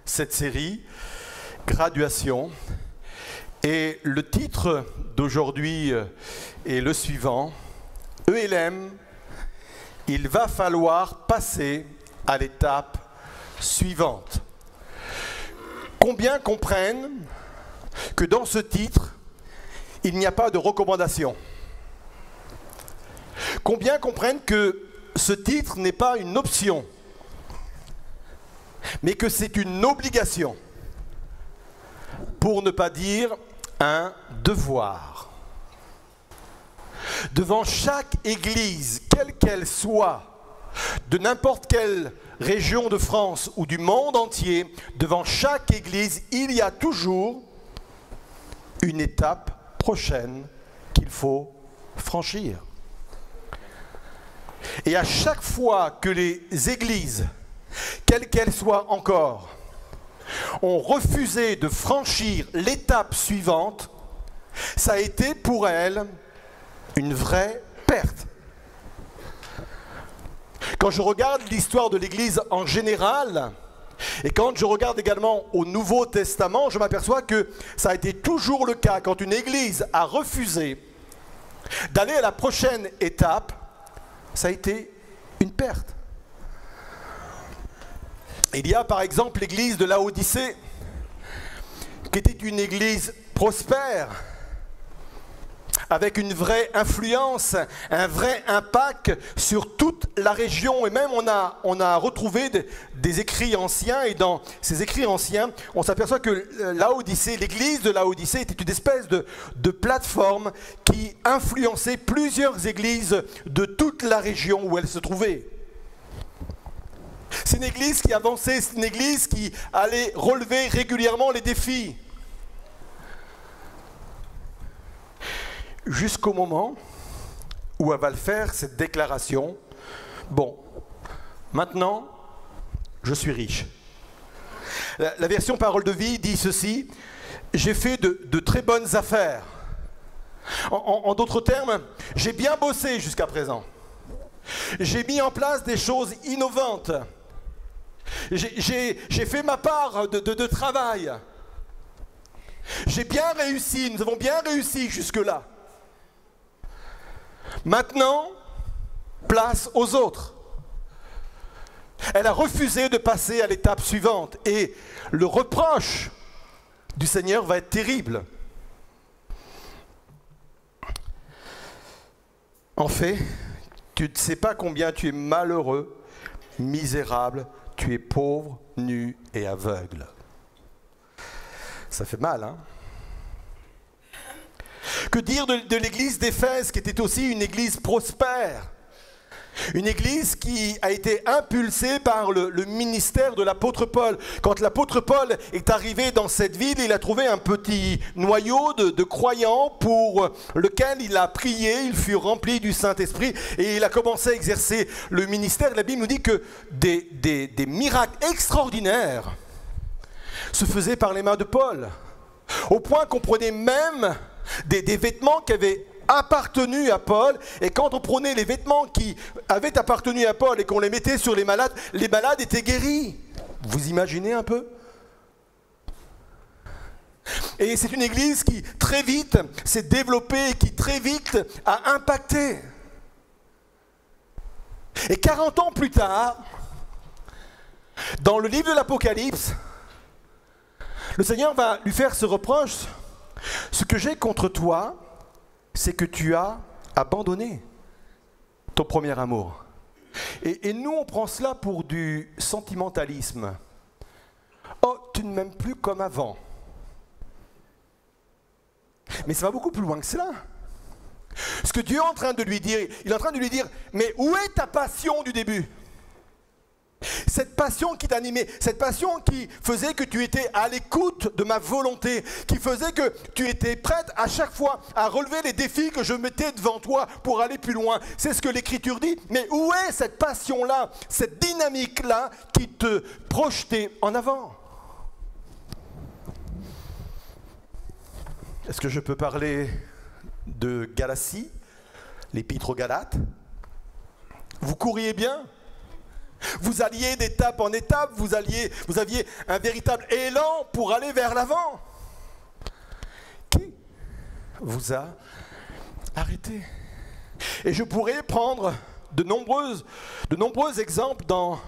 cette série, Graduation. Et le titre d'aujourd'hui est le suivant, ELM, il va falloir passer à l'étape suivante. Combien comprennent que dans ce titre, il n'y a pas de recommandation? Combien comprennent que ce titre n'est pas une option, mais que c'est une obligation, pour ne pas dire un devoir? Devant chaque église, quelle qu'elle soit, de n'importe quelle région de France ou du monde entier, devant chaque église, il y a toujours une étape prochaine qu'il faut franchir. Et à chaque fois que les églises, quelles qu'elles soient encore, ont refusé de franchir l'étape suivante, ça a été pour elles une vraie perte. Quand je regarde l'histoire de l'Église en général, et quand je regarde également au Nouveau Testament, je m'aperçois que ça a été toujours le cas. Quand une Église a refusé d'aller à la prochaine étape, ça a été une perte. Il y a par exemple l'Église de Laodicée, qui était une Église prospère, avec une vraie influence, un vrai impact sur toute la région. Et même on a retrouvé des écrits anciens, et dans ces écrits anciens, on s'aperçoit que Laodicée, l'église de Laodicée était une espèce de plateforme qui influençait plusieurs églises de toute la région où elle se trouvait. C'est une église qui avançait, c'est une église qui allait relever régulièrement les défis. Jusqu'au moment où elle va faire cette déclaration, bon, maintenant, je suis riche. La version Parole de vie dit ceci, j'ai fait de très bonnes affaires. En d'autres termes, j'ai bien bossé jusqu'à présent. J'ai mis en place des choses innovantes. J'ai fait ma part de travail. J'ai bien réussi, nous avons bien réussi jusque-là. Maintenant, place aux autres. Elle a refusé de passer à l'étape suivante. Et le reproche du Seigneur va être terrible. En fait, tu ne sais pas combien tu es malheureux, misérable, tu es pauvre, nu et aveugle. Ça fait mal, hein? Que dire de l'église d'Éphèse, qui était aussi une église prospère? Une église qui a été impulsée par le ministère de l'apôtre Paul. Quand l'apôtre Paul est arrivé dans cette ville, il a trouvé un petit noyau de croyants pour lequel il a prié, il fut rempli du Saint-Esprit et il a commencé à exercer le ministère. La Bible nous dit que des miracles extraordinaires se faisaient par les mains de Paul. Au point qu'on prenait même des vêtements qui avaient appartenu à Paul, et quand on prenait les vêtements qui avaient appartenu à Paul et qu'on les mettait sur les malades étaient guéris. Vous imaginez un peu? Et c'est une église qui très vite s'est développée, qui très vite a impacté. Et 40 ans plus tard, dans le livre de l'Apocalypse, le Seigneur va lui faire ce reproche. Ce que j'ai contre toi, c'est que tu as abandonné ton premier amour. Et nous, on prend cela pour du sentimentalisme. Oh, tu ne m'aimes plus comme avant. Mais ça va beaucoup plus loin que cela. Ce que Dieu est en train de lui dire, il est en train de lui dire, mais où est ta passion du début ? Cette passion qui t'animait, cette passion qui faisait que tu étais à l'écoute de ma volonté, qui faisait que tu étais prête à chaque fois à relever les défis que je mettais devant toi pour aller plus loin. C'est ce que l'Écriture dit. Mais où est cette passion-là, cette dynamique-là qui te projetait en avant? Est-ce que je peux parler de Galatie, l'épître aux Galates? Vous couriez bien? Vous alliez d'étape en étape, vous aviez un véritable élan pour aller vers l'avant. Qui vous a arrêté? Et je pourrais prendre de nombreux exemples dans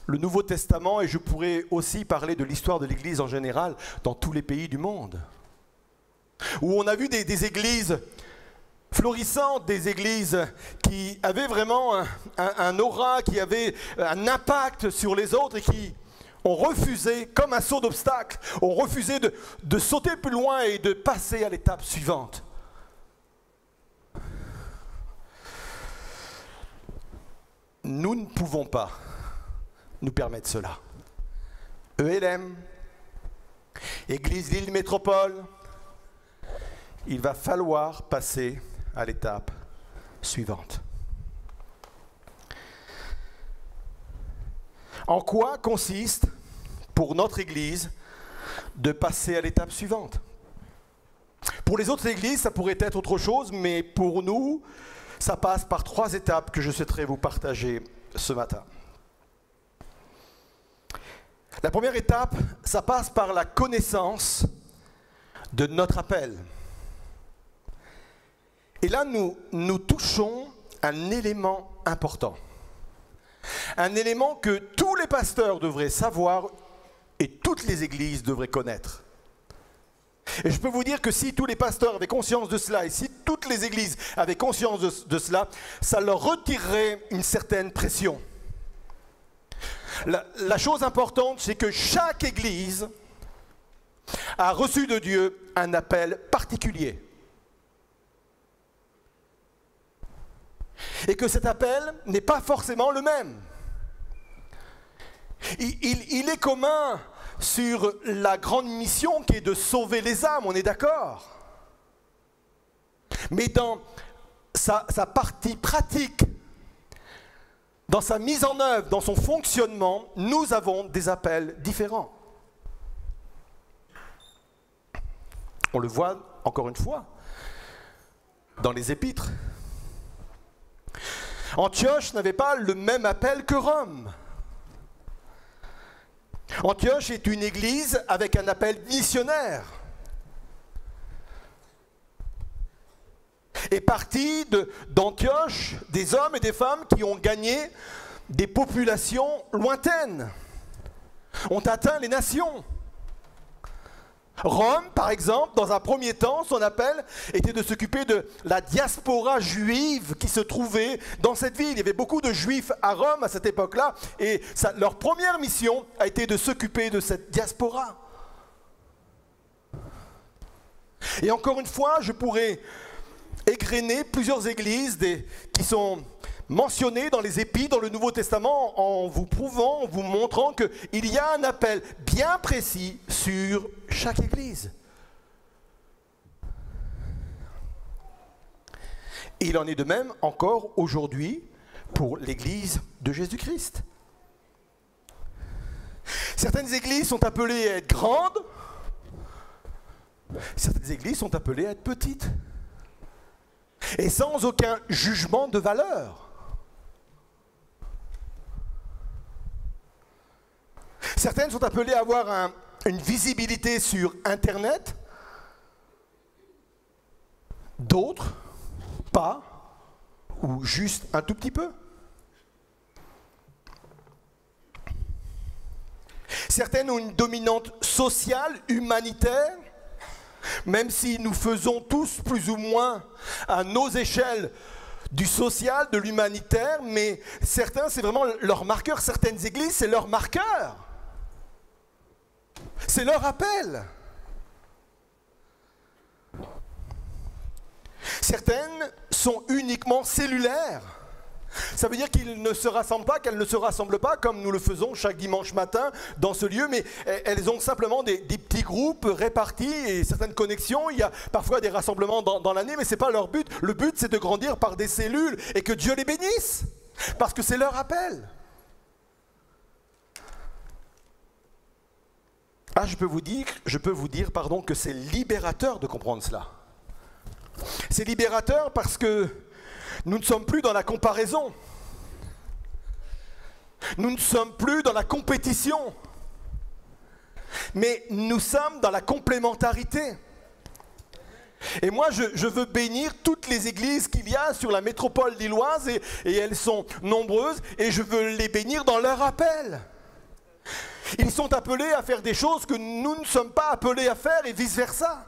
le Nouveau Testament, et je pourrais aussi parler de l'histoire de l'Église en général dans tous les pays du monde, où on a vu des églises florissantes, des églises qui avaient vraiment un aura, qui avaient un impact sur les autres et qui ont refusé, comme un saut d'obstacle, ont refusé de sauter plus loin et de passer à l'étape suivante. Nous ne pouvons pas nous permettre cela. ELM, Église Lille Métropole, il va falloir passer à l'étape suivante. En quoi consiste, pour notre Église, de passer à l'étape suivante? Pour les autres églises, ça pourrait être autre chose, mais pour nous, ça passe par 3 étapes que je souhaiterais vous partager ce matin. La première étape, ça passe par la connaissance de notre appel. Et là, nous touchons un élément important. Un élément que tous les pasteurs devraient savoir et toutes les églises devraient connaître. Et je peux vous dire que si tous les pasteurs avaient conscience de cela et si toutes les églises avaient conscience de cela, ça leur retirerait une certaine pression. La chose importante, c'est que chaque église a reçu de Dieu un appel particulier. Et que cet appel n'est pas forcément le même. Il est commun sur la grande mission qui est de sauver les âmes, on est d'accord. Mais dans sa partie pratique, dans sa mise en œuvre, dans son fonctionnement, nous avons des appels différents. On le voit encore une fois dans les épîtres. Antioche n'avait pas le même appel que Rome. Antioche est une église avec un appel missionnaire. Est parti d'Antioche des hommes et des femmes qui ont gagné des populations lointaines, ont atteint les nations. Rome, par exemple, dans un premier temps, son appel était de s'occuper de la diaspora juive qui se trouvait dans cette ville. Il y avait beaucoup de juifs à Rome à cette époque-là, et leur première mission a été de s'occuper de cette diaspora. Et encore une fois, je pourrais égrener plusieurs églises qui sont mentionnées dans les épîtres, dans le Nouveau Testament, en vous prouvant, en vous montrant qu'il y a un appel bien précis sur chaque église. Et il en est de même encore aujourd'hui pour l'église de Jésus-Christ. Certaines églises sont appelées à être grandes, certaines églises sont appelées à être petites. Et sans aucun jugement de valeur. Certaines sont appelées à avoir une visibilité sur Internet, d'autres pas, ou juste un tout petit peu. Certaines ont une dominante sociale, humanitaire, même si nous faisons tous plus ou moins à nos échelles du social, de l'humanitaire, mais certains, c'est vraiment leur marqueur. Certaines églises, c'est leur marqueur. C'est leur appel. Certaines sont uniquement cellulaires. Ça veut dire qu'ils ne se rassemblent pas, qu'elles ne se rassemblent pas comme nous le faisons chaque dimanche matin dans ce lieu, mais elles ont simplement des petits groupes répartis et certaines connexions. Il y a parfois des rassemblements dans l'année, mais ce n'est pas leur but. Le but, c'est de grandir par des cellules et que Dieu les bénisse, parce que c'est leur appel. Ah, je peux vous dire que c'est libérateur de comprendre cela. C'est libérateur parce que nous ne sommes plus dans la comparaison. Nous ne sommes plus dans la compétition, mais nous sommes dans la complémentarité. Et moi, je veux bénir toutes les églises qu'il y a sur la métropole lilloise, et elles sont nombreuses, et je veux les bénir dans leur appel. Ils sont appelés à faire des choses que nous ne sommes pas appelés à faire, et vice-versa.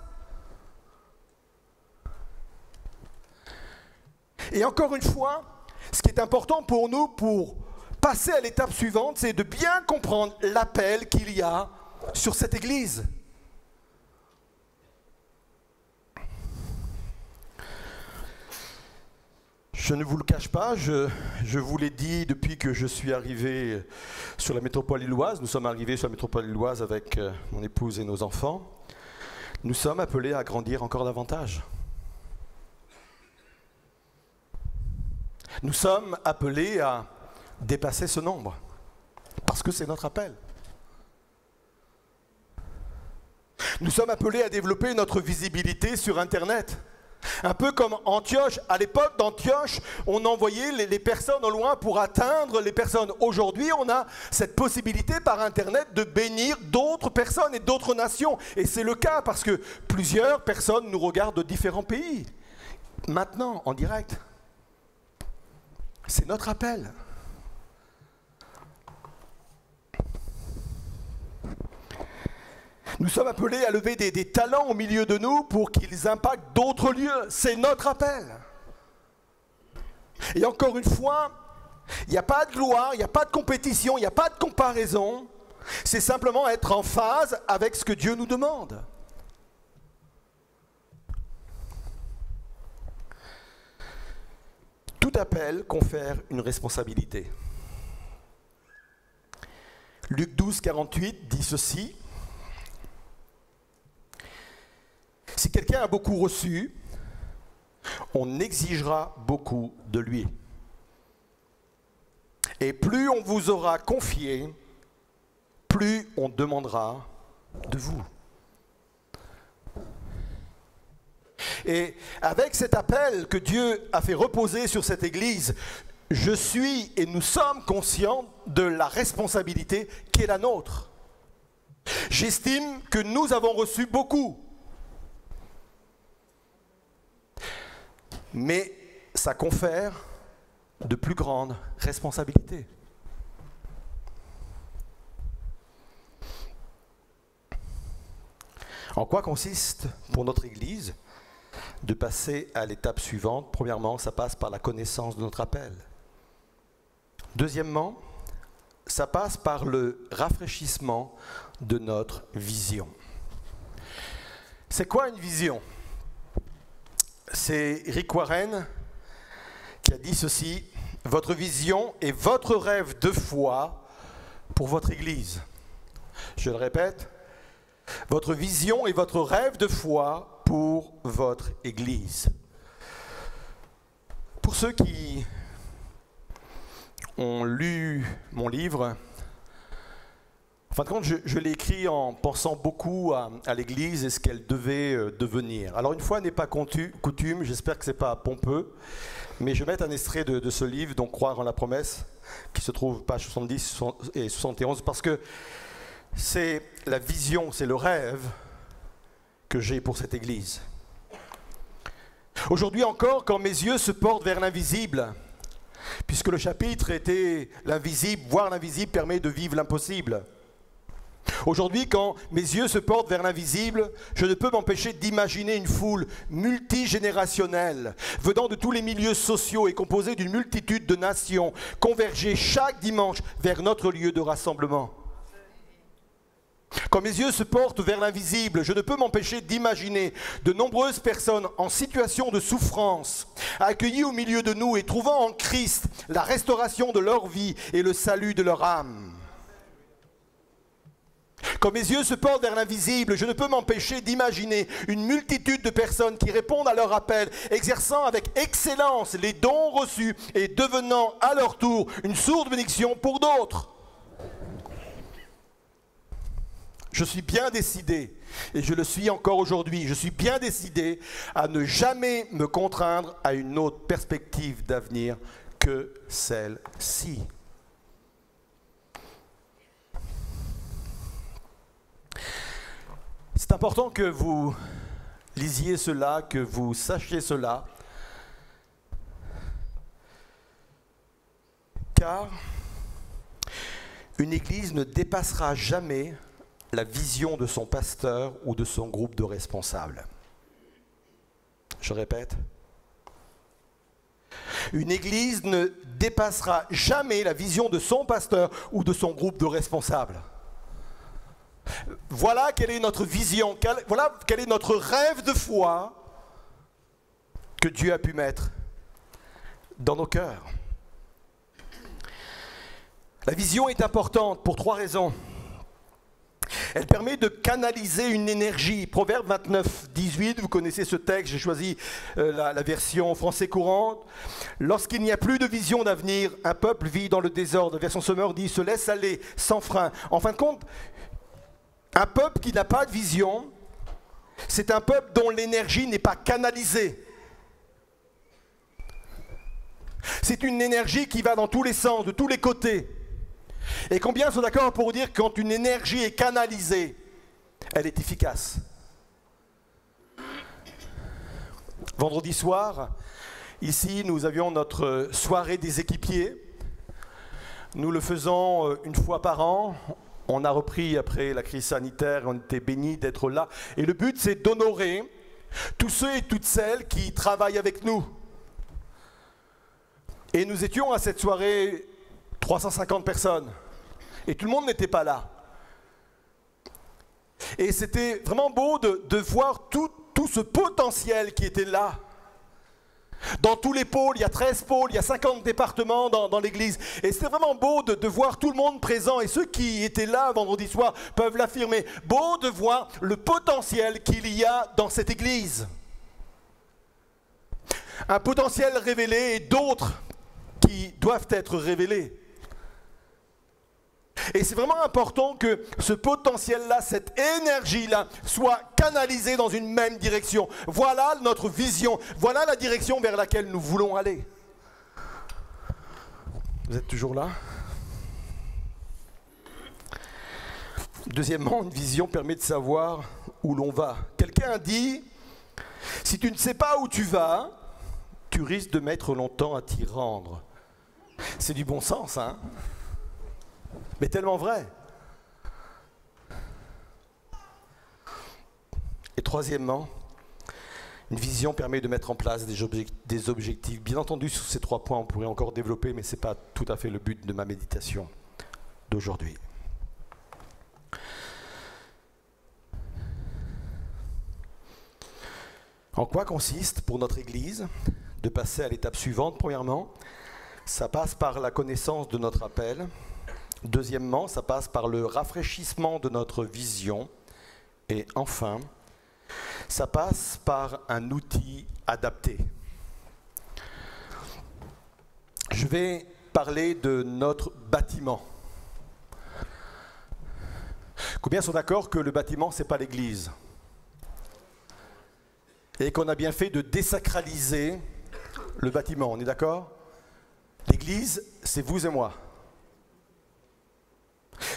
Et encore une fois, ce qui est important pour nous, pour passer à l'étape suivante, c'est de bien comprendre l'appel qu'il y a sur cette église. Je ne vous le cache pas, je vous l'ai dit depuis que je suis arrivé sur la métropole lilloise. Nous sommes arrivés sur la métropole lilloise avec mon épouse et nos enfants. Nous sommes appelés à grandir encore davantage. Nous sommes appelés à dépasser ce nombre, parce que c'est notre appel. Nous sommes appelés à développer notre visibilité sur Internet. Un peu comme Antioche. À l'époque d'Antioche, on envoyait les personnes au loin pour atteindre les personnes. Aujourd'hui, on a cette possibilité par Internet de bénir d'autres personnes et d'autres nations. Et c'est le cas parce que plusieurs personnes nous regardent de différents pays. Maintenant, en direct. C'est notre appel. Nous sommes appelés à lever des talents au milieu de nous pour qu'ils impactent d'autres lieux. C'est notre appel. Et encore une fois, il n'y a pas de gloire, il n'y a pas de compétition, il n'y a pas de comparaison. C'est simplement être en phase avec ce que Dieu nous demande. Tout appel confère une responsabilité. Luc 12, 48 dit ceci. Si quelqu'un a beaucoup reçu, on exigera beaucoup de lui. Et plus on vous aura confié, plus on demandera de vous. Et avec cet appel que Dieu a fait reposer sur cette Église, je suis et nous sommes conscients de la responsabilité qui est la nôtre. J'estime que nous avons reçu beaucoup. Mais ça confère de plus grandes responsabilités. En quoi consiste pour notre Église de passer à l'étape suivante? Premièrement, ça passe par la connaissance de notre appel. Deuxièmement, ça passe par le rafraîchissement de notre vision. C'est quoi une vision? C'est Rick Warren qui a dit ceci: votre vision est votre rêve de foi pour votre Église. Je le répète, votre vision est votre rêve de foi pour votre Église. Pour ceux qui ont lu mon livre, en fin de compte, je l'ai écrit en pensant beaucoup à l'Église et ce qu'elle devait devenir. Alors une fois n'est pas coutume, j'espère que ce n'est pas pompeux, mais je vais mettre un extrait de ce livre, donc Croire en la promesse, qui se trouve page 70 et 71, parce que c'est la vision, c'est le rêve que j'ai pour cette Église. Aujourd'hui encore, quand mes yeux se portent vers l'invisible, puisque le chapitre était l'invisible, voir l'invisible permet de vivre l'impossible. Aujourd'hui, quand mes yeux se portent vers l'invisible, je ne peux m'empêcher d'imaginer une foule multigénérationnelle, venant de tous les milieux sociaux et composée d'une multitude de nations, converger chaque dimanche vers notre lieu de rassemblement. Quand mes yeux se portent vers l'invisible, je ne peux m'empêcher d'imaginer de nombreuses personnes en situation de souffrance, accueillies au milieu de nous et trouvant en Christ la restauration de leur vie et le salut de leur âme. Quand mes yeux se portent vers l'invisible, je ne peux m'empêcher d'imaginer une multitude de personnes qui répondent à leur appel, exerçant avec excellence les dons reçus et devenant à leur tour une sourde bénédiction pour d'autres. Je suis bien décidé, et je le suis encore aujourd'hui, je suis bien décidé à ne jamais me contraindre à une autre perspective d'avenir que celle-ci. C'est important que vous lisiez cela, que vous sachiez cela, car une église ne dépassera jamais la vision de son pasteur ou de son groupe de responsables. Je répète. Une église ne dépassera jamais la vision de son pasteur ou de son groupe de responsables. Voilà quelle est notre vision, voilà quel est notre rêve de foi que Dieu a pu mettre dans nos cœurs. La vision est importante pour 3 raisons. Elle permet de canaliser une énergie. Proverbe 29, 18, vous connaissez ce texte, j'ai choisi la version français courante. Lorsqu'il n'y a plus de vision d'avenir, un peuple vit dans le désordre. La version Semeur dit, se laisse aller sans frein. En fin de compte, un peuple qui n'a pas de vision, c'est un peuple dont l'énergie n'est pas canalisée. C'est une énergie qui va dans tous les sens, de tous les côtés. Et combien sont d'accord pour dire que quand une énergie est canalisée, elle est efficace? Vendredi soir, ici, nous avions notre soirée des équipiers. Nous le faisons une fois par an. On a repris après la crise sanitaire, on était bénis d'être là. Et le but, c'est d'honorer tous ceux et toutes celles qui travaillent avec nous. Et nous étions à cette soirée 350 personnes. Et tout le monde n'était pas là. Et c'était vraiment beau de voir tout ce potentiel qui était là. Dans tous les pôles, il y a 13 pôles, il y a 50 départements dans l'église. Et c'était vraiment beau de voir tout le monde présent. Et ceux qui étaient là vendredi soir peuvent l'affirmer. Beau de voir le potentiel qu'il y a dans cette église. Un potentiel révélé et d'autres qui doivent être révélés. Et c'est vraiment important que ce potentiel-là, cette énergie-là, soit canalisée dans une même direction. Voilà notre vision, voilà la direction vers laquelle nous voulons aller. Vous êtes toujours là? Deuxièmement, une vision permet de savoir où l'on va. Quelqu'un dit, si tu ne sais pas où tu vas, tu risques de mettre longtemps à t'y rendre. C'est du bon sens, hein? Mais tellement vrai. Et troisièmement, une vision permet de mettre en place des objectifs. Bien entendu, sur ces 3 points, on pourrait encore développer, mais ce n'est pas tout à fait le but de ma méditation d'aujourd'hui. En quoi consiste pour notre Église de passer à l'étape suivante? Premièrement, ça passe par la connaissance de notre appel. Deuxièmement, ça passe par le rafraîchissement de notre vision. Et enfin, ça passe par un outil adapté. Je vais parler de notre bâtiment. Combien sont d'accord que le bâtiment, ce n'est pas l'église? Et qu'on a bien fait de désacraliser le bâtiment, on est d'accord? L'église, c'est vous et moi.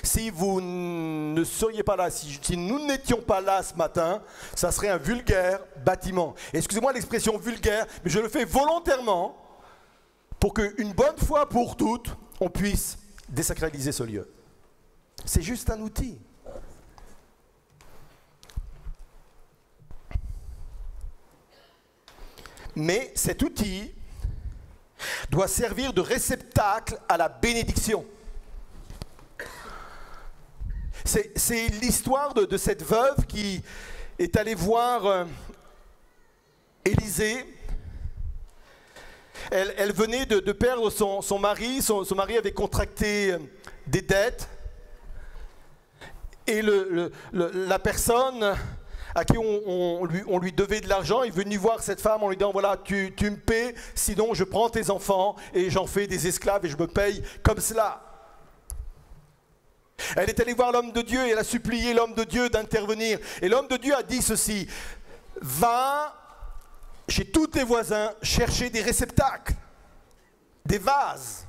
Si vous ne seriez pas là, si nous n'étions pas là ce matin, ça serait un vulgaire bâtiment. Excusez-moi l'expression vulgaire, mais je le fais volontairement pour qu'une bonne fois pour toutes, on puisse désacraliser ce lieu. C'est juste un outil. Mais cet outil doit servir de réceptacle à la bénédiction. C'est l'histoire de cette veuve qui est allée voir Élisée. Elle venait de perdre son mari. Son mari avait contracté des dettes. Et la personne à qui on lui devait de l'argent est venu voir cette femme en lui disant, voilà, tu me paies, sinon je prends tes enfants et j'en fais des esclaves et je me paye comme cela. Elle est allée voir l'homme de Dieu et elle a supplié l'homme de Dieu d'intervenir. Et l'homme de Dieu a dit ceci, va chez tous tes voisins chercher des réceptacles, des vases.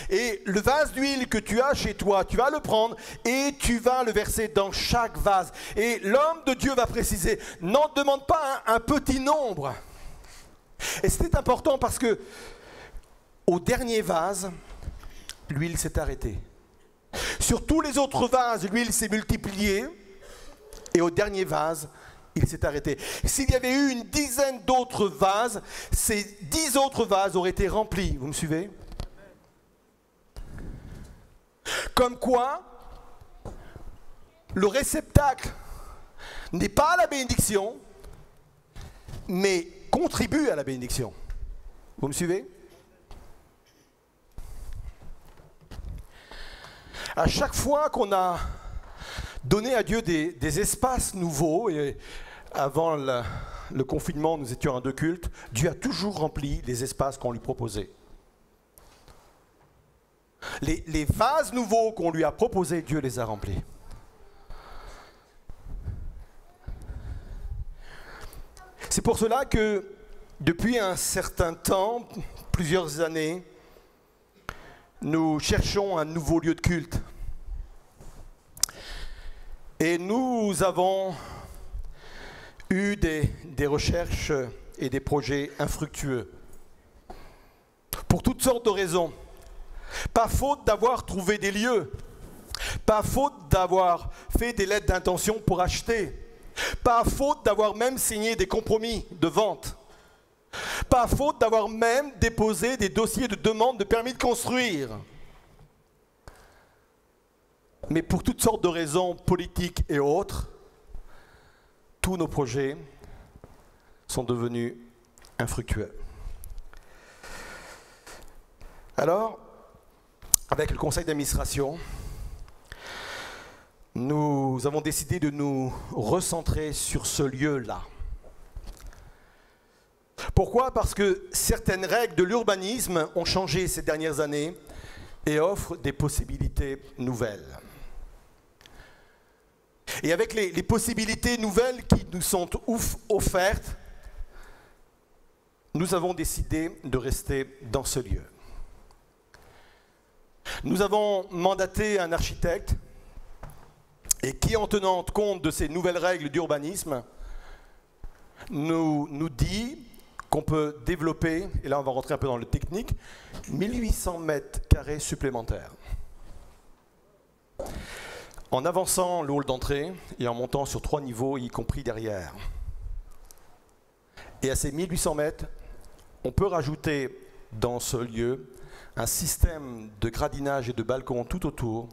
Et le vase d'huile que tu as chez toi, tu vas le prendre et tu vas le verser dans chaque vase. Et l'homme de Dieu va préciser, n'en demande pas un petit nombre. Et c'était important parce que au dernier vase, l'huile s'est arrêtée. Sur tous les autres vases, l'huile s'est multipliée. Et au dernier vase, il s'est arrêté. S'il y avait eu une dizaine d'autres vases, ces 10 autres vases auraient été remplis. Vous me suivez? Comme quoi, le réceptacle n'est pas à la bénédiction, mais contribue à la bénédiction. Vous me suivez? À chaque fois qu'on a donné à Dieu des espaces nouveaux, et avant le confinement, nous étions en 2 cultes, Dieu a toujours rempli les espaces qu'on lui proposait. Les vases nouveaux qu'on lui a proposés, Dieu les a remplis. C'est pour cela que depuis un certain temps, plusieurs années, nous cherchons un nouveau lieu de culte. Et nous avons eu des recherches et des projets infructueux. Pour toutes sortes de raisons. Pas faute d'avoir trouvé des lieux. Pas faute d'avoir fait des lettres d'intention pour acheter. Pas faute d'avoir même signé des compromis de vente. Pas faute d'avoir même déposé des dossiers de demande de permis de construire. Mais pour toutes sortes de raisons politiques et autres, tous nos projets sont devenus infructueux. Alors, avec le conseil d'administration, nous avons décidé de nous recentrer sur ce lieu-là. Pourquoi? Parce que certaines règles de l'urbanisme ont changé ces dernières années et offrent des possibilités nouvelles. Et avec les possibilités nouvelles qui nous sont offertes, nous avons décidé de rester dans ce lieu. Nous avons mandaté un architecte et qui, en tenant compte de ces nouvelles règles d'urbanisme, nous dit qu'on peut développer, et là on va rentrer un peu dans le technique, 1800 mètres carrés supplémentaires. En avançant le hall d'entrée et en montant sur 3 niveaux, y compris derrière. Et à ces 1800 mètres, on peut rajouter dans ce lieu un système de gradinage et de balcons tout autour,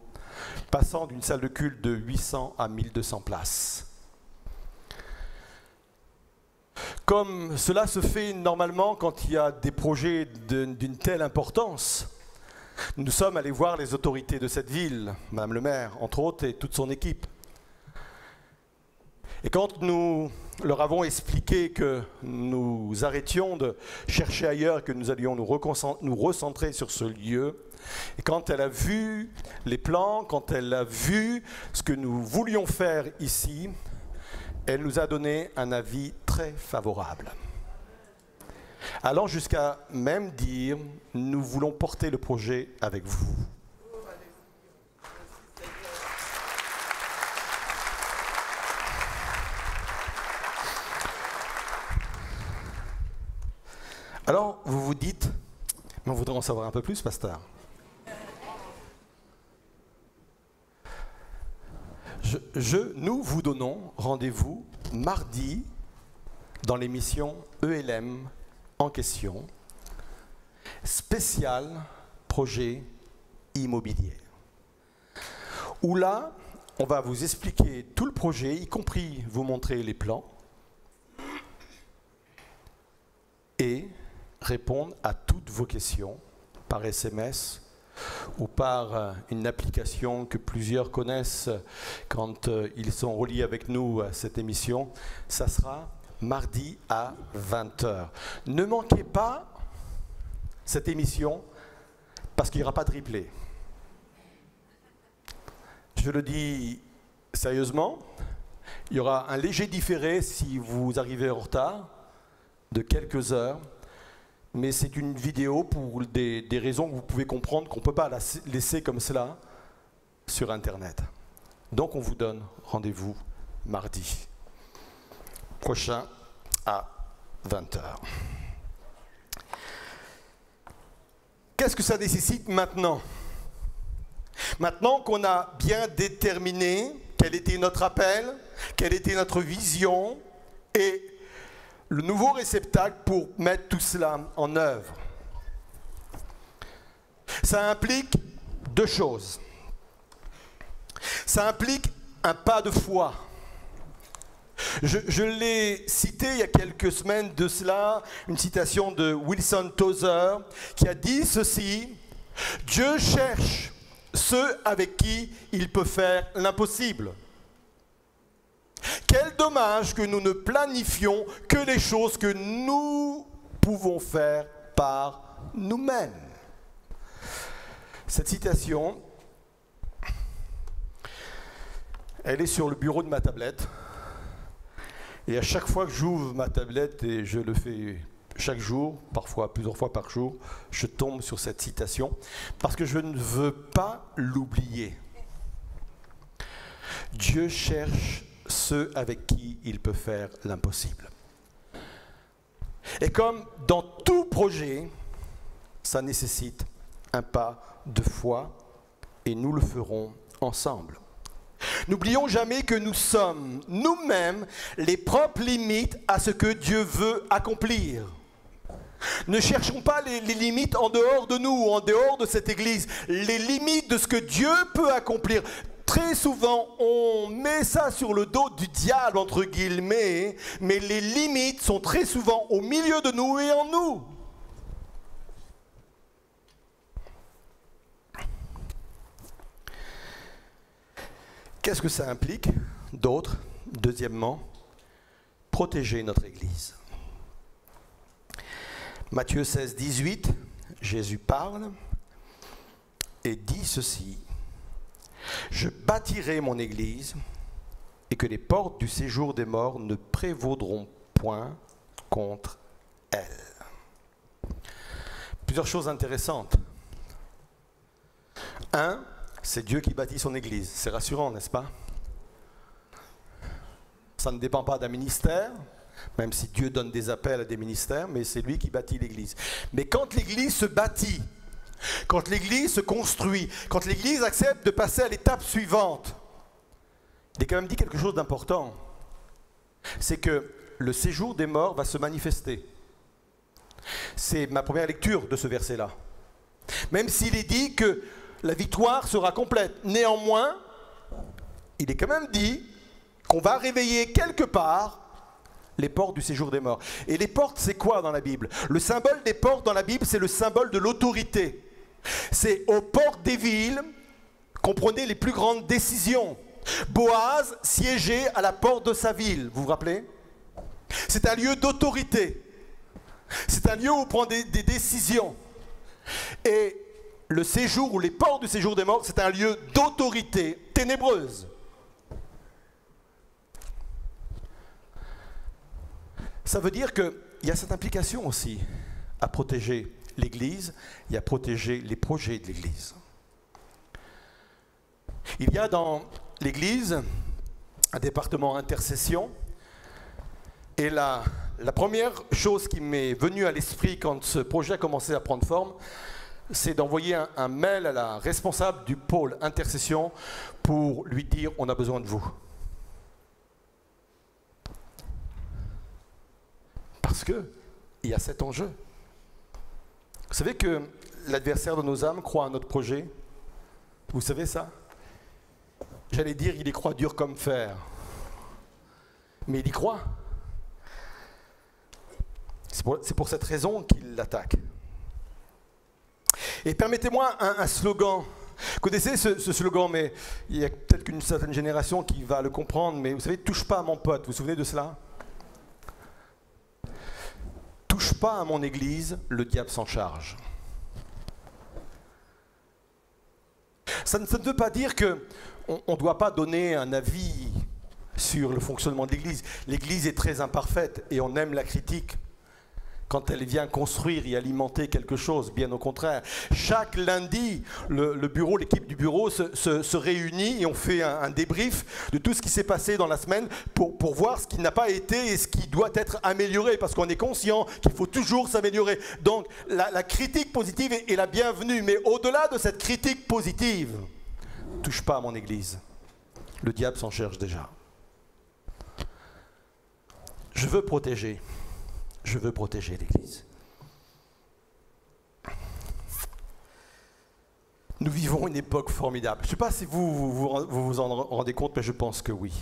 passant d'une salle de culte de 800 à 1200 places. Comme cela se fait normalement quand il y a des projets d'une telle importance, nous sommes allés voir les autorités de cette ville, Madame le maire, entre autres, et toute son équipe. Et quand nous leur avons expliqué que nous arrêtions de chercher ailleurs, que nous allions nous recentrer sur ce lieu, et quand elle a vu les plans, quand elle a vu ce que nous voulions faire ici, elle nous a donné un avis très favorable. Allant jusqu'à même dire, nous voulons porter le projet avec vous. Alors, vous vous dites, mais on voudrait en savoir un peu plus, pasteur. Nous vous donnons rendez-vous mardi dans l'émission ELM en question, spécial projet immobilier. Où là, on va vous expliquer tout le projet, y compris vous montrer les plans, et répondre à toutes vos questions par SMS ou par une application que plusieurs connaissent quand ils sont reliés avec nous à cette émission. Ça sera mardi à 20h. Ne manquez pas cette émission parce qu'il n'y aura pas de replay. Je le dis sérieusement, il y aura un léger différé si vous arrivez en retard de quelques heures, mais c'est une vidéo pour des raisons que vous pouvez comprendre qu'on ne peut pas la laisser comme cela sur Internet. Donc on vous donne rendez-vous mardi prochain à 20 h. Qu'est-ce que ça nécessite maintenant? Maintenant qu'on a bien déterminé quel était notre appel, quelle était notre vision et le nouveau réceptacle pour mettre tout cela en œuvre. Ça implique deux choses. Ça implique un pas de foi. Je l'ai cité il y a quelques semaines de cela, une citation de Wilson Tozer qui a dit ceci: Dieu cherche ceux avec qui il peut faire l'impossible. Quel dommage que nous ne planifions que les choses que nous pouvons faire par nous-mêmes. Cette citation, elle est sur le bureau de ma tablette. Et à chaque fois que j'ouvre ma tablette, et je le fais chaque jour, parfois plusieurs fois par jour, je tombe sur cette citation parce que je ne veux pas l'oublier. Dieu cherche ceux avec qui il peut faire l'impossible. Et comme dans tout projet, ça nécessite un pas de foi et nous le ferons ensemble. N'oublions jamais que nous sommes nous-mêmes les propres limites à ce que Dieu veut accomplir. Ne cherchons pas les limites en dehors de nous, en dehors de cette église, les limites de ce que Dieu peut accomplir. Très souvent, on met ça sur le dos du diable, entre guillemets, mais les limites sont très souvent au milieu de nous et en nous. Qu'est-ce que ça implique d'autre? Deuxièmement, protéger notre Église. Matthieu 16, 18, Jésus parle et dit ceci: Je bâtirai mon Église et que les portes du séjour des morts ne prévaudront point contre elle. Plusieurs choses intéressantes. Un, c'est Dieu qui bâtit son Église. C'est rassurant, n'est-ce pas? Ça ne dépend pas d'un ministère, même si Dieu donne des appels à des ministères, mais c'est lui qui bâtit l'Église. Mais quand l'Église se bâtit, quand l'Église se construit, quand l'Église accepte de passer à l'étape suivante, il est quand même dit quelque chose d'important. C'est que le séjour des morts va se manifester. C'est ma première lecture de ce verset-là. Même s'il est dit que la victoire sera complète. Néanmoins, il est quand même dit qu'on va réveiller quelque part les portes du séjour des morts. Et les portes, c'est quoi dans la Bible? Le symbole des portes dans la Bible, c'est le symbole de l'autorité. C'est aux portes des villes qu'on prenait les plus grandes décisions. Boaz siégeait à la porte de sa ville, vous vous rappelez? C'est un lieu d'autorité. C'est un lieu où on prend des décisions. Et le séjour ou les portes du séjour des morts, c'est un lieu d'autorité ténébreuse. Ça veut dire qu'il y a cette implication aussi à protéger l'Église et à protéger les projets de l'Église. Il y a dans l'Église un département intercession et la première chose qui m'est venue à l'esprit quand ce projet a commencé à prendre forme, c'est d'envoyer un mail à la responsable du pôle intercession pour lui dire « on a besoin de vous ». Parce qu'il y a cet enjeu. Vous savez que l'adversaire de nos âmes croit à notre projet? Vous savez ça? J'allais dire, il y croit dur comme fer. Mais il y croit. C'est pour cette raison qu'il l'attaque. Et permettez-moi un slogan. Vous connaissez ce slogan, mais il y a peut-être qu'une certaine génération qui va le comprendre, mais vous savez, touche pas à mon pote, vous vous souvenez de cela? Touche pas à mon église, le diable s'en charge. Ça ne veut pas dire qu'on ne doit pas donner un avis sur le fonctionnement de l'église. L'église est très imparfaite et on aime la critique. quand elle vient construire et alimenter quelque chose, bien au contraire. Chaque lundi, le bureau, l'équipe du bureau se réunit et on fait un débrief de tout ce qui s'est passé dans la semaine pour voir ce qui n'a pas été et ce qui doit être amélioré, parce qu'on est conscient qu'il faut toujours s'améliorer. Donc la critique positive est la bienvenue, mais au-delà de cette critique positive, touche pas à mon église. Le diable s'en cherche déjà. Je veux protéger l'Église. Nous vivons une époque formidable. Je ne sais pas si vous en rendez compte, mais je pense que oui.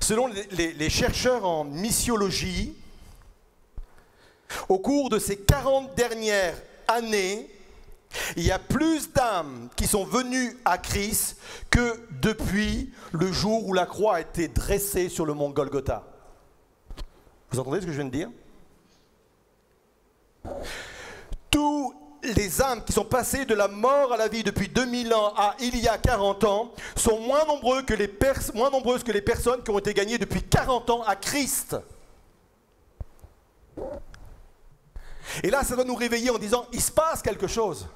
Selon les chercheurs en missiologie, au cours de ces 40 dernières années, il y a plus d'âmes qui sont venues à Christ que depuis le jour où la croix a été dressée sur le mont Golgotha. Vous entendez ce que je viens de dire? Tous les âmes qui sont passées de la mort à la vie depuis 2000 ans à il y a 40 ans sont moins nombreuses que les personnes qui ont été gagnées depuis 40 ans à Christ. Et là, ça doit nous réveiller en disant, il se passe quelque chose.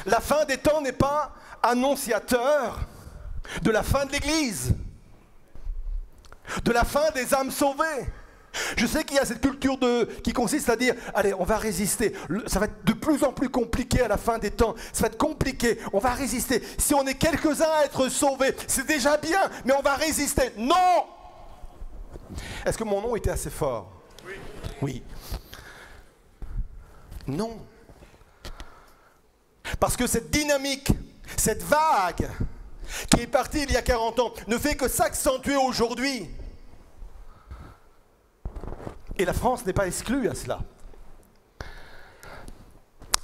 La fin des temps n'est pas annonciateur de la fin de l'Église, de la fin des âmes sauvées. Je sais qu'il y a cette culture qui consiste à dire, allez, on va résister. Ça va être de plus en plus compliqué à la fin des temps. Ça va être compliqué. On va résister. Si on est quelques-uns à être sauvés, c'est déjà bien, mais on va résister. Non! Est-ce que mon nom était assez fort? Oui. Oui. Non. Parce que cette dynamique, cette vague qui est partie il y a 40 ans, ne fait que s'accentuer aujourd'hui. Et la France n'est pas exclue à cela.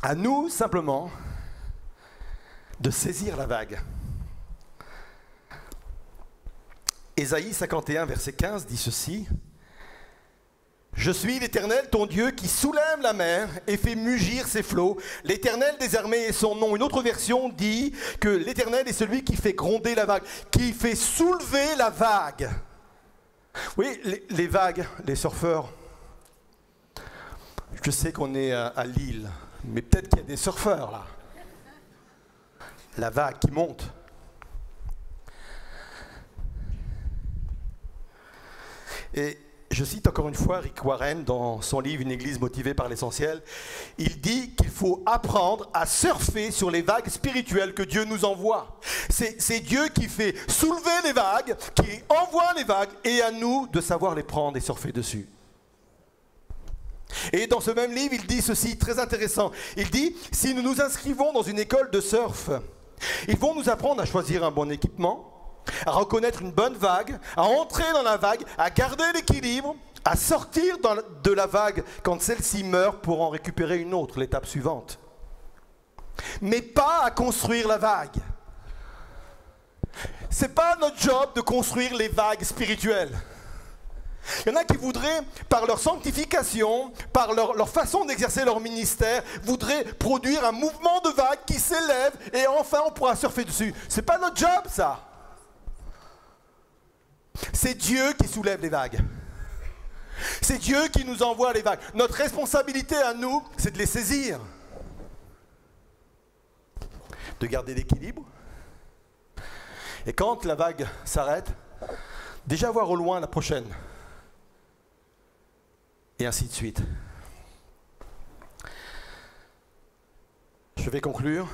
À nous, simplement, de saisir la vague. Ésaïe 51, verset 15 dit ceci. « Je suis l'Éternel, ton Dieu, qui soulève la mer et fait mugir ses flots. L'Éternel des armées est son nom. » Une autre version dit que l'Éternel est celui qui fait gronder la vague, qui fait soulever la vague. Oui, les vagues, les surfeurs. Je sais qu'on est à Lille, mais peut-être qu'il y a des surfeurs là. La vague qui monte. Et je cite encore une fois Rick Warren dans son livre « Une église motivée par l'essentiel ». Il dit qu'il faut apprendre à surfer sur les vagues spirituelles que Dieu nous envoie. C'est Dieu qui fait soulever les vagues, qui envoie les vagues, et à nous de savoir les prendre et surfer dessus. Et dans ce même livre, il dit ceci, très intéressant. Il dit, si nous nous inscrivons dans une école de surf, ils vont nous apprendre à choisir un bon équipement, à reconnaître une bonne vague, à entrer dans la vague, à garder l'équilibre, à sortir de la vague quand celle-ci meurt pour en récupérer une autre, l'étape suivante. Mais pas à construire la vague. C'est pas notre job de construire les vagues spirituelles. Il y en a qui voudraient, par leur sanctification, par leur façon d'exercer leur ministère, voudraient produire un mouvement de vagues qui s'élève et enfin on pourra surfer dessus. C'est pas notre job, ça. C'est Dieu qui soulève les vagues. C'est Dieu qui nous envoie les vagues. Notre responsabilité à nous, c'est de les saisir. De garder l'équilibre. Et quand la vague s'arrête, déjà voir au loin la prochaine. Et ainsi de suite. Je vais conclure.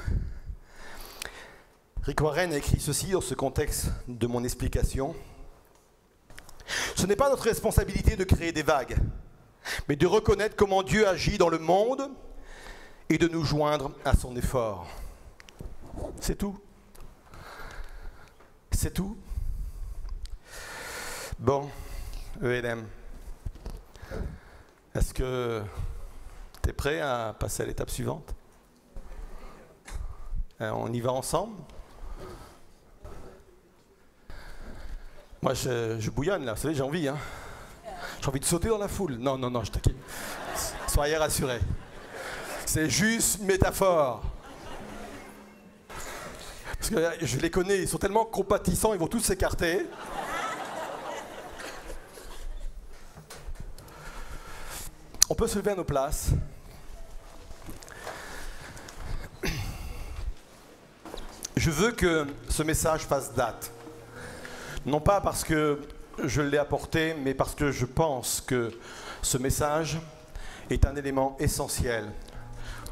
Rick Warren a écrit ceci dans ce contexte de mon explication. Ce n'est pas notre responsabilité de créer des vagues, mais de reconnaître comment Dieu agit dans le monde et de nous joindre à son effort. C'est tout. C'est tout. Bon, ELM. Est-ce que tu es prêt à passer à l'étape suivante? On y va ensemble? Moi, je bouillonne là, vous savez, j'ai envie. Hein. J'ai envie de sauter dans la foule. Non, non, non, je t'inquiète. Soyez rassurés. C'est juste une métaphore. Parce que je les connais, ils sont tellement compatissants, ils vont tous s'écarter. On peut se lever à nos places. Je veux que ce message fasse date. Non pas parce que je l'ai apporté, mais parce que je pense que ce message est un élément essentiel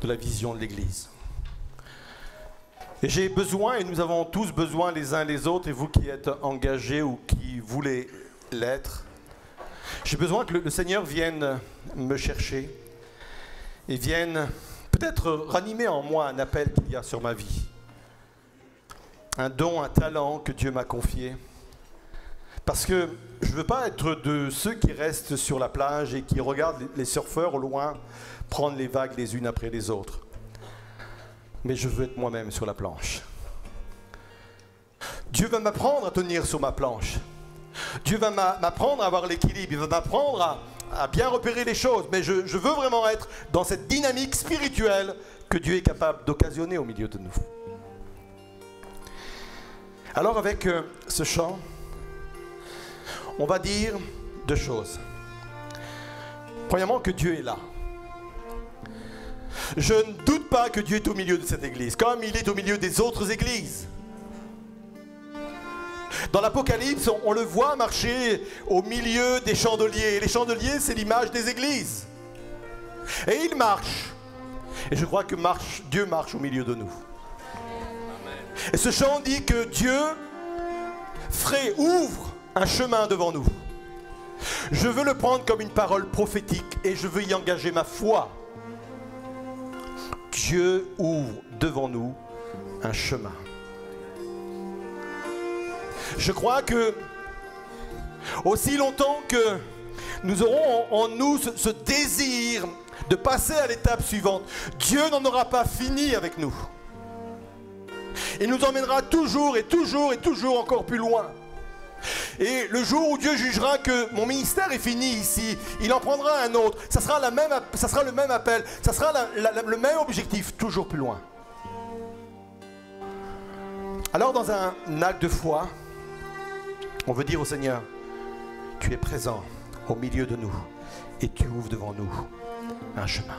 de la vision de l'Église. Et j'ai besoin, et nous avons tous besoin les uns les autres, et vous qui êtes engagés ou qui voulez l'être, j'ai besoin que le Seigneur vienne me chercher et vienne peut-être ranimer en moi un appel qu'il y a sur ma vie. Un don, un talent que Dieu m'a confié. Parce que je ne veux pas être de ceux qui restent sur la plage et qui regardent les surfeurs au loin prendre les vagues les unes après les autres. Mais je veux être moi-même sur la planche. Dieu va m'apprendre à tenir sur ma planche. Dieu va m'apprendre à avoir l'équilibre. Il va m'apprendre à bien repérer les choses. Mais je veux vraiment être dans cette dynamique spirituelle que Dieu est capable d'occasionner au milieu de nous. Alors avec ce chant, on va dire deux choses. Premièrement, que Dieu est là. Je ne doute pas que Dieu est au milieu de cette église, comme il est au milieu des autres églises. Dans l'Apocalypse, on le voit marcher au milieu des chandeliers. Et les chandeliers, c'est l'image des églises. Et il marche. Et je crois que Dieu marche au milieu de nous. Et ce chant dit que Dieu ouvre un chemin devant nous. Je veux le prendre comme une parole prophétique et je veux y engager ma foi. Dieu ouvre devant nous un chemin. Je crois que aussi longtemps que nous aurons en nous ce désir de passer à l'étape suivante, Dieu n'en aura pas fini avec nous. Il nous emmènera toujours et toujours et toujours encore plus loin. Et le jour où Dieu jugera que mon ministère est fini ici, il en prendra un autre. Ça sera le même appel, ça sera le même objectif, toujours plus loin. Alors dans un acte de foi, on veut dire au Seigneur, tu es présent au milieu de nous et tu ouvres devant nous un chemin.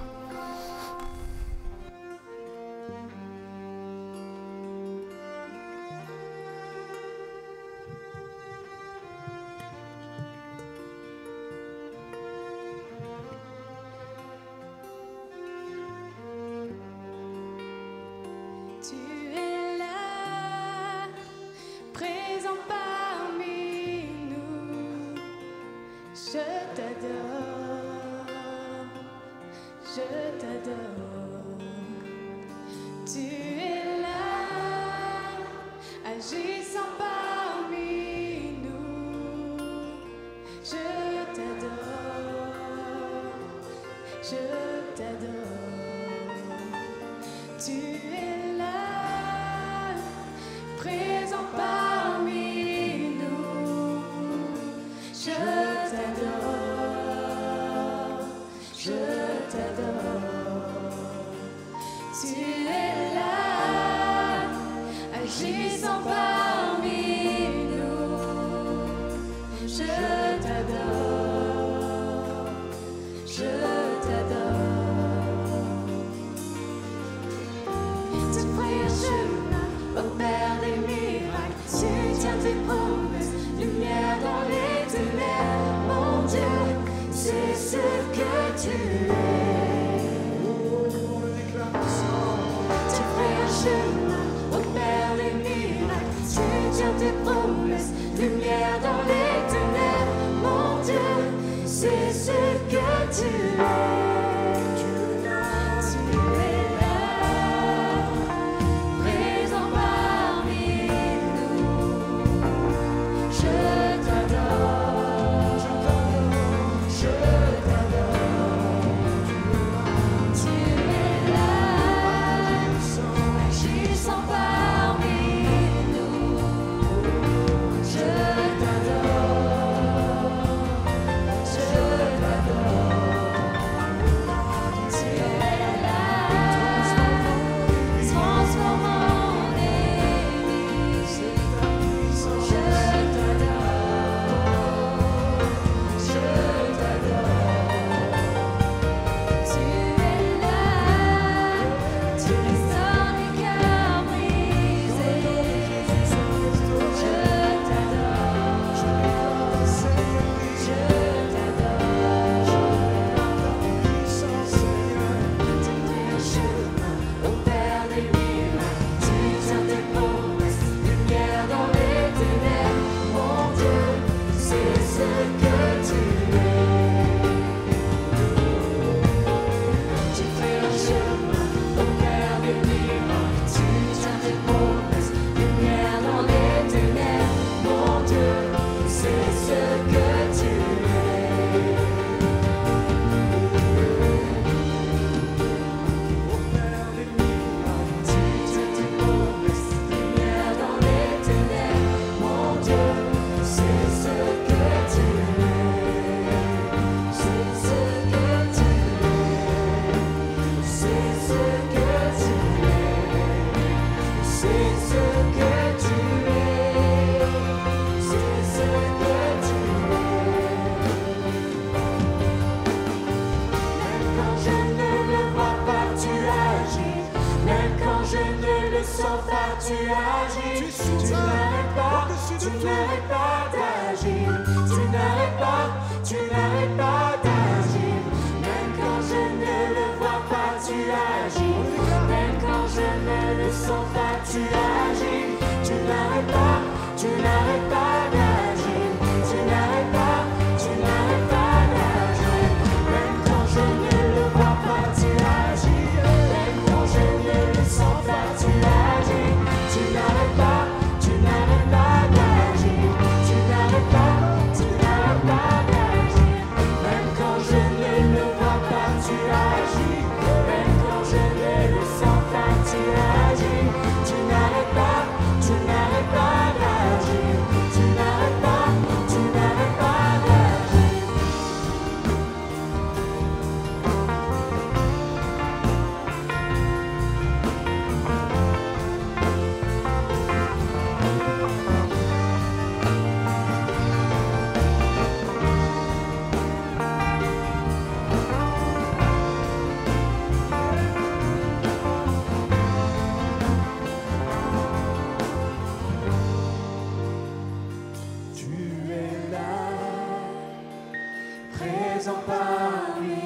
tu agis. Tu es Tu souverain n'arrêtes pas, au-dessus de tu tout. n'arrêtes pas d'agir. Tu n'arrêtes pas, tu n'arrêtes pas d'agir. Même quand je ne le vois pas, tu agis. Même quand je ne le sens pas, tu agis. Tu n'arrêtes pas, tu n'arrêtes pas d'agir. Tu n'arrêtes pas, tu n'arrêtes pas d'agir. Même quand je ne le vois pas, tu agis. Même quand je ne le sens pas, tu agis. Tu n'arrêtes pas, tu n'arrêtes pas d'agir. Tu n'arrêtes pas, tu n'arrêtes pas d'agir. Même quand je ne le vois pas, tu agis. Même quand je ne le sens pas, tu agis. Tu n'arrêtes pas, tu n'arrêtes pas d'agir. Tu n'arrêtes pas, tu n'arrêtes pas d'agir. Tu es là, présent parmi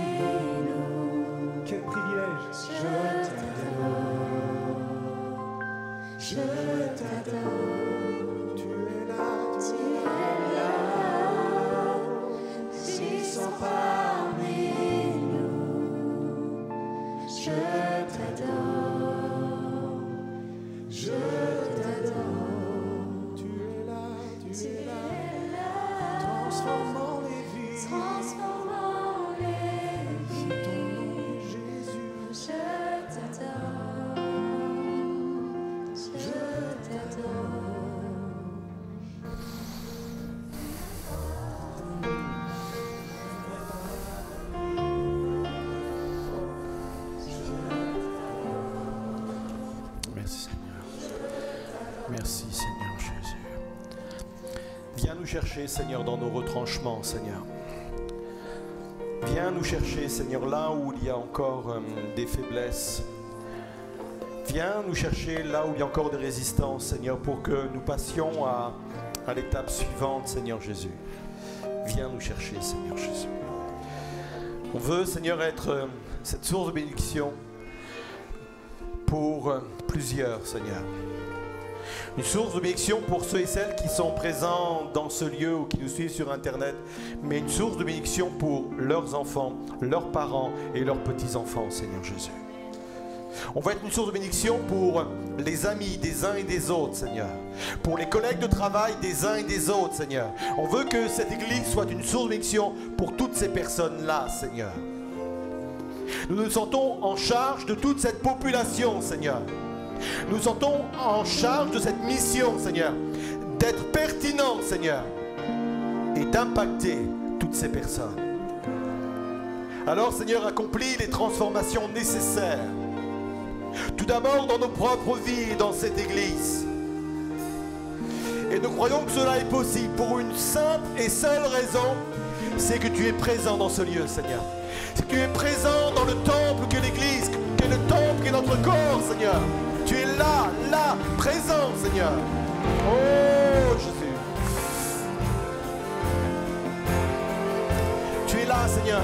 nous. Quel privilège. Je t'adore, Tu es là, tu es là, puissant parmi nous. Je t'adore, je t'adore, tu es là, tu es là, transformant les vies. transformant les C'est ton vies. nom, Jésus. Je t'adore, je t'adore. Merci Seigneur. Merci Seigneur Jésus. Viens nous chercher Seigneur dans nos retranchements Seigneur. Viens nous chercher Seigneur là où il y a encore des faiblesses. Viens nous chercher là où il y a encore des résistances Seigneur pour que nous passions à l'étape suivante Seigneur Jésus. Viens nous chercher Seigneur Jésus. On veut Seigneur être cette source de bénédiction pour plusieurs, Seigneur. Une source de bénédiction pour ceux et celles qui sont présents dans ce lieu ou qui nous suivent sur Internet, mais une source de bénédiction pour leurs enfants, leurs parents et leurs petits-enfants, Seigneur Jésus. On va être une source de bénédiction pour les amis des uns et des autres, Seigneur. Pour les collègues de travail des uns et des autres, Seigneur. On veut que cette église soit une source de bénédiction pour toutes ces personnes-là, Seigneur. Nous nous sentons en charge de toute cette population, Seigneur. Nous nous sentons en charge de cette mission, Seigneur. D'être pertinent, Seigneur. Et d'impacter toutes ces personnes. Alors, Seigneur, accomplis les transformations nécessaires. Tout d'abord dans nos propres vies et dans cette église. Et nous croyons que cela est possible pour une simple et seule raison, c'est que tu es présent dans ce lieu, Seigneur. C'est que tu es présent dans le temple qu'est l'église, qu'est le temple qu'est notre corps, Seigneur. Tu es là, présent, Seigneur. Oh, Jésus. Tu es là, Seigneur.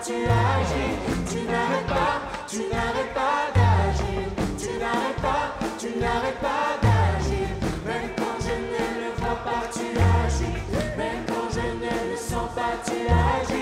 Tu agis, tu n'arrêtes pas d'agir, tu n'arrêtes pas n'arrêtes pas d'agir. Même quand je ne le vois pas, tu agis. Même quand je ne le sens pas, tu agis.